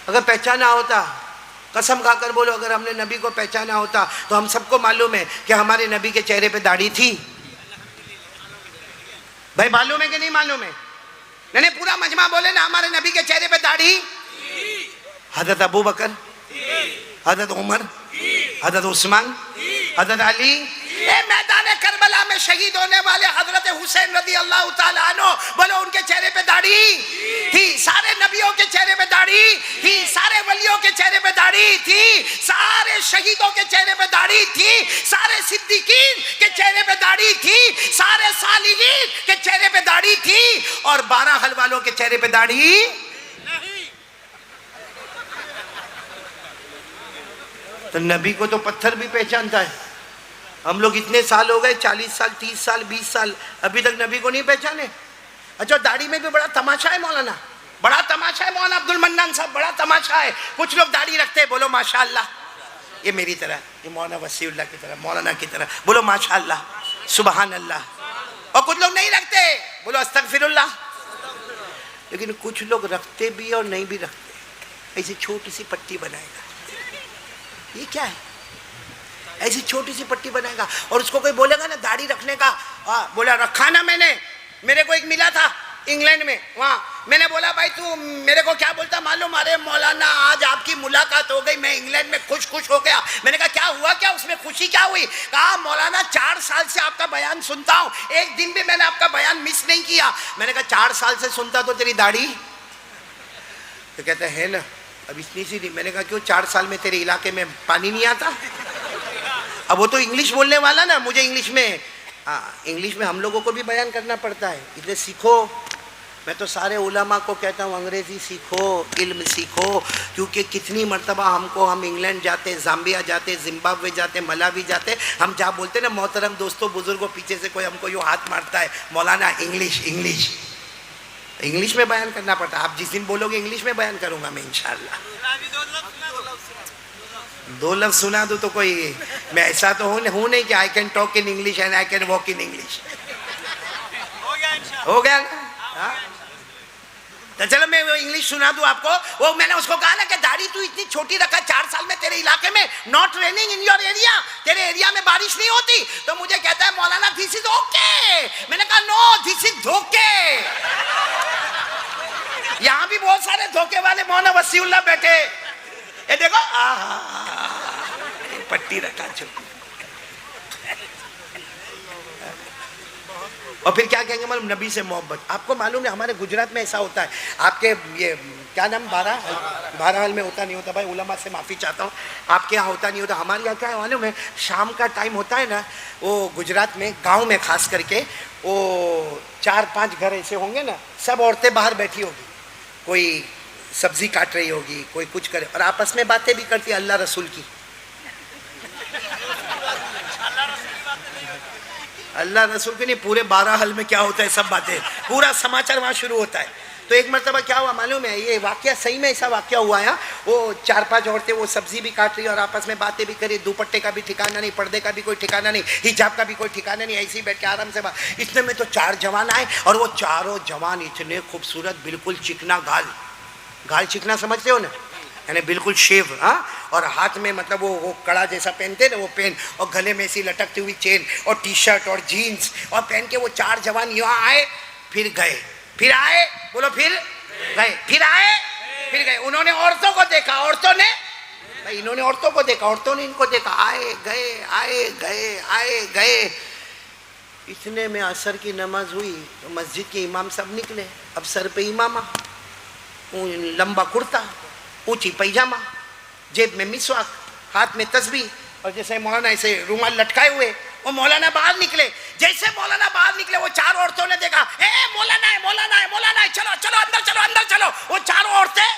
अगर पहचाना होता, कसम खाकर बोलो, अगर हमने नबी को पहचाना होता तो हम सबको मालूम है कि हमारे नबी के चेहरे पे दाढ़ी थी। भाई मालूम है कि नहीं मालूम है? मैंने पूरा मजमा बोले ना, हमारे नबी के चेहरे पे दाढ़ी। हजरत अबू बकर, हजरत उमर, हजरत उस्मान, हजरत अली, मैदान करबला में शहीद होने वाले हजरत हुसैन रज़ी अल्लाह ताला अन्हु, बोलो उनके चेहरे पे दाढ़ी थी। सारे नबियों के चेहरे पे दाढ़ी थी, सारे वलियों के चेहरे पे दाढ़ी थी, सारे शहीदों के चेहरे पे दाढ़ी थी, सारे सिद्दीकीन के चेहरे पे दाढ़ी थी, सारे सालिहीन के चेहरे पे दाढ़ी थी, और 12 हल वालों के चेहरे पे दाढ़ी नहीं। तो नबी को तो पत्थर भी पहचानता है। हम लोग इतने साल हो गए, 40 साल, 30 साल, 20 साल, अभी तक नबी को नहीं पहचाने। अच्छा, दाढ़ी में भी बड़ा तमाशा है मौलाना, बड़ा तमाशा है मौलाना अब्दुल मन्नान साहब, बड़ा तमाशा है। कुछ लोग दाढ़ी रखते हैं, बोलो माशाअल्लाह, ये मेरी तरह, ये मौलाना वसीउल्लाह की तरह, मौलाना की तरह, बोलो माशाअल्लाह, सुबहान अल्लाह। और कुछ लोग नहीं रखते, बोलो अस्तगफिरुल्लाह। लेकिन कुछ लोग रखते भी और नहीं भी रखते। ऐसी छोटी सी पट्टी बनाएगा, ये क्या है? ऐसी छोटी सी पट्टी बनाएगा, और उसको कोई बोलेगा ना दाढ़ी रखने का, बोला रखा ना मैंने, मेरे को एक मिला था इंग्लैंड में, वहाँ मैंने बोला भाई तू मेरे को क्या बोलता मालूम? अरे मौलाना आज आपकी मुलाकात हो गई, मैं इंग्लैंड में खुश हो गया। मैंने कहा क्या हुआ, क्या उसमें खुशी क्या हुई? कहा मौलाना 4 साल से आपका बयान सुनता हूँ, एक दिन भी मैंने आपका बयान मिस नहीं किया। मैंने कहा 4 साल से सुनता तो तेरी दाढ़ी? तो कहते है ना, अब इतनी सी नहीं। मैंने कहा क्यों, 4 साल में तेरे इलाके में पानी नहीं आता? अब वो तो इंग्लिश बोलने वाला ना, मुझे इंग्लिश में, इंग्लिश में हम लोगों को भी बयान करना पड़ता है, इसलिए सीखो। मैं तो सारे उलमा को कहता हूँ अंग्रेज़ी सीखो, इल्म सीखो, क्योंकि कितनी मर्तबा हम इंग्लैंड जाते, जाम्बिया जाते, जिम्बाब्वे जाते, मलावी जाते, हम जहाँ बोलते ना मोहतरम दोस्तों बुजुर्गों, पीछे से कोई हमको यूँ हाथ मारता है, मौलाना इंग्लिश इंग्लिश, इंग्लिश में बयान करना पड़ता है। आप जिस दिन बोलोगे इंग्लिश में बयान करूँगा मैं इंशाअल्लाह। 2 लफ्ज़ सुना दूँ तो कोई, मैं ऐसा तो हूँ नहीं कि I can talk in English and I can walk in English. हो गया ना? तो चलो मैं वो इंग्लिश सुना दूँ आपको। वो मैंने उसको कहा ना कि दाढ़ी तू इतनी छोटी रखा, 4 साल में तेरे इलाके में not raining in your area, तेरे एरिया में बारिश नहीं होती। तो मुझे कहता है मौलाना दिस इज ओके। मैंने कहा नो, दिस इज धोखे। यहाँ भी बहुत सारे धोखे वाले मौलाना वसीउल्लाह बैठे, ये देखो पट्टी रखा छोटी। और फिर क्या कहेंगे मालूम, नबी से मोहब्बत। आपको मालूम है हमारे गुजरात में ऐसा होता है, आपके ये क्या नाम, बहरहाल में होता नहीं होता, भाई उलमा से माफ़ी चाहता हूँ, आपके यहाँ होता नहीं होता, हमारे यहाँ क्या है मालूम है, शाम का टाइम होता है ना, वो गुजरात में गांव में खास करके वो 4-5 घर ऐसे होंगे ना, सब औरतें बाहर बैठी होगी, कोई सब्जी काट रही होगी, कोई कुछ करे, और आपस में बातें भी करती है अल्लाह रसूल की। अल्लाह रसूल की नहीं, पूरे 12 हल में क्या होता है सब बातें, पूरा समाचार वहाँ शुरू होता है। तो एक मरतबा क्या हुआ मालूम है, ये वाकया सही में ऐसा वाकया हुआ है। वो 4-5 औरतें वो सब्जी भी काट रही और आपस में बातें भी करी, दुपट्टे का भी ठिकाना नहीं, पर्दे का भी कोई ठिकाना नहीं, हिजाब का भी कोई ठिकाना नहीं, ऐसे ही बैठ के आराम से बात। इतने में तो 4 जवान आए, और वो चारों जवान इतने खूबसूरत, बिल्कुल चिकना गाल चिकना समझते हो ना, यानी बिल्कुल शेव, हाँ, और हाथ में मतलब वो कड़ा जैसा पहनते ना वो पेन, और गले में ऐसी लटकती हुई चेन, और टी-शर्ट और जीन्स और पहन के वो 4 जवान यहाँ आए, फिर गए, फिर आए, बोलो फिर गए, फिर आए, फिर गए। उन्होंने औरतों को देखा, औरतों ने भाई, इन्होंने औरतों को देखा, औरतों ने इनको देखा, आए गए आए गए आए गए। इतने में असर की नमाज हुई तो मस्जिद के इमाम साहब निकले। अब सर पे इमामा, लंबा कुर्ता, ऊंची पैजामा, जेब में मिसवाक, हाथ में तस्बीह, और जैसे मौलाना ऐसे रुमाल लटकाए हुए वो मौलाना बाहर निकले। जैसे मौलाना बाहर निकले वो 4 औरतों ने देखा, ए मौलाना है, मौलाना है, मौलाना है, चलो चलो अंदर चलो, अंदर चलो। वो 4 औरतें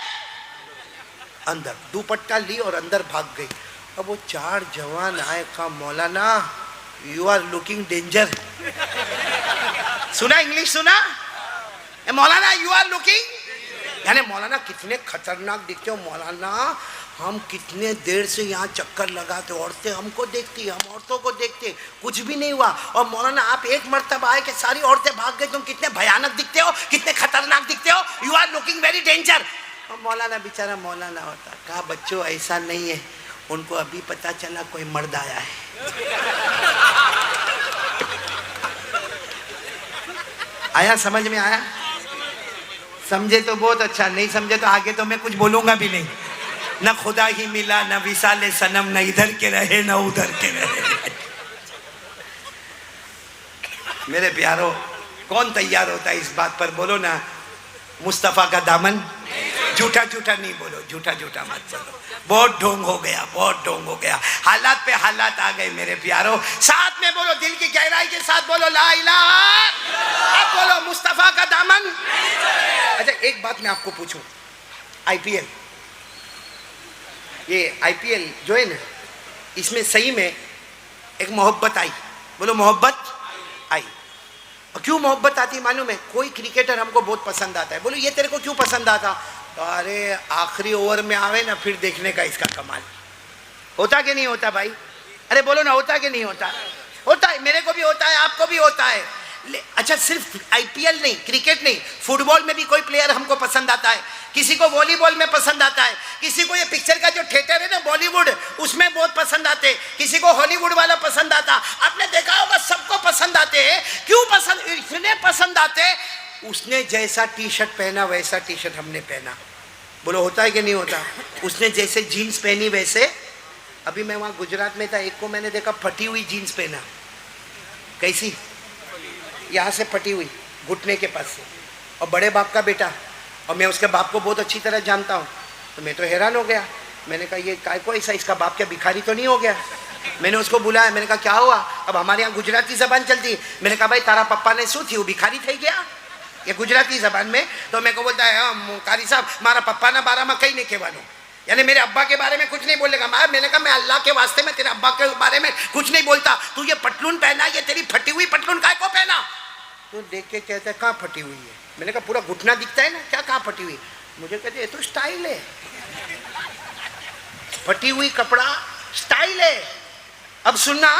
अंदर दुपट्टा ली और अंदर भाग गई। अब वो 4 जवान आए, कहा मौलाना यू आर लुकिंग डेंजर। सुना इंग्लिश सुना, मौलाना यू आर लुकिंग, यानी मौलाना कितने खतरनाक दिखते हो मौलाना, हम कितने देर से यहाँ चक्कर लगाते, औरतें हमको देखती, हम औरतों को देखते, कुछ भी नहीं हुआ। और मौलाना आप एक मर्तबा आए कि सारी औरतें भाग गई, तुम कितने भयानक दिखते हो, कितने खतरनाक दिखते हो, you are looking very danger. और मौलाना बेचारा मौलाना होता। कहा बच्चों ऐसा नहीं है, उनको अभी पता चला कोई मर्द आया है। आया समझ में आया? समझे तो बहुत अच्छा, नहीं समझे तो आगे तो मैं कुछ बोलूंगा भी नहीं। न खुदा ही मिला, न विसाले सनम, न इधर के रहे न उधर के रहे। मेरे प्यारो, कौन तैयार होता है इस बात पर? बोलो ना, मुस्तफा का दामन। झूठा झूठा नहीं बोलो, झूठा झूठा मत बोलो। बहुत ढोंग हो गया, बहुत ढोंग हो गया, हालात पे हालात आ गए मेरे प्यारो। साथ में बोलो, दिल की गहराई के साथ बोलो ला इलाहा। अब बोलो मुस्तफा का दामन। अच्छा एक बात मैं आपको पूछूं, आईपीएल, ये आईपीएल जो है ना, इसमें सही में एक मोहब्बत आई। बोलो मोहब्बत आई। और क्यों मोहब्बत आती मालूम है? कोई क्रिकेटर हमको बहुत पसंद आता है, बोलो ये तेरे को क्यों पसंद आता? तो अरे आखिरी ओवर में आवे ना, फिर देखने का इसका कमाल। होता कि नहीं होता भाई? अरे बोलो ना, होता कि नहीं होता? होता है, मेरे को भी होता है, आपको भी होता है। अच्छा सिर्फ आईपीएल नहीं, क्रिकेट नहीं, फुटबॉल में भी कोई प्लेयर हमको पसंद आता है, किसी को वॉलीबॉल में पसंद आता है, किसी को ये पिक्चर का जो थिएटर है ना बॉलीवुड, उसमें बहुत पसंद आते, किसी को हॉलीवुड वाला पसंद आता। आपने देखा होगा सबको पसंद आते हैं। क्यों पसंद? इसने पसंद आते, उसने जैसा टी शर्ट पहना वैसा टी शर्ट हमने पहना। बोलो होता है कि नहीं होता? उसने जैसे जीन्स पहनी वैसे। अभी मैं वहाँ गुजरात में था, एक को मैंने देखा फटी हुई जीन्स पहना। कैसी? यहाँ से फटी हुई, घुटने के पास से, और बड़े बाप का बेटा, और मैं उसके बाप को बहुत अच्छी तरह जानता हूँ। तो मैं तो हैरान हो गया। मैंने कहा ये काय को ऐसा, इसका बाप क्या भिखारी तो नहीं हो गया? मैंने उसको बुलाया, मैंने कहा क्या हुआ? अब हमारे यहाँ गुजराती जबान चलती। मैंने कहा भाई तारा पप्पा ने शू थी, वो भिखारी थी क्या? ये गुजराती जबान में। तो मेरे को बोलता है हाँ कारी साहब, मारा पप्पा ना बारा में कहीं नहीं कहवानो, यानी मेरे अब्बा के बारे में कुछ नहीं बोलेगा। मैंने कहा मैं अल्लाह के वास्ते में तेरे अब्बा के बारे में कुछ नहीं बोलता। तू ये पटलून पहना, ये तेरी फटी हुई पटलून काय को पहना? तो देख के कहता है कहाँ फटी हुई है? मैंने कहा पूरा घुटना दिखता है ना, क्या कहाँ फटी हुई? मुझे कहते ये तो स्टाइल है, फटी हुई कपड़ा स्टाइल है। अब सुनना,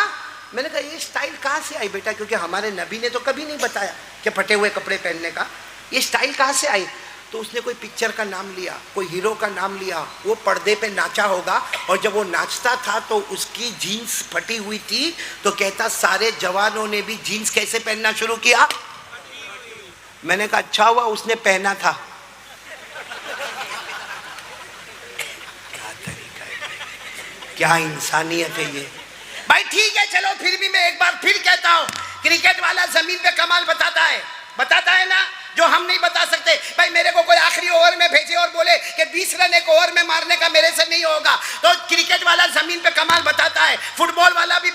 मैंने कहा ये स्टाइल कहाँ से आई बेटा? क्योंकि हमारे नबी ने तो कभी नहीं बताया कि फटे हुए कपड़े पहनने का, ये स्टाइल कहाँ से आई? तो उसने कोई पिक्चर का नाम लिया, कोई हीरो का नाम लिया, वो पर्दे पे नाचा होगा, और जब वो नाचता था तो उसकी जीन्स फटी हुई थी, तो कहता सारे जवानों ने भी जीन्स कैसे पहनना शुरू किया? मैंने कहा अच्छा हुआ उसने पहना था। क्या तरीका है, क्या इंसानियत है ये भाई। ठीक है चलो, फिर भी मैं एक बार फिर कहता हूँ, क्रिकेट वाला जमीन पे कमाल बताता है ना, जो हम नहीं बता सकते। भाई मेरे को कोई आखिरी ओवर में भेजे और बोले कि 20 रन एक ओवर में मारने का मेरे से नहीं होगा, तो क्रिकेट वाला जमीन पे कमाल बताता है, फुटबॉल वाला भी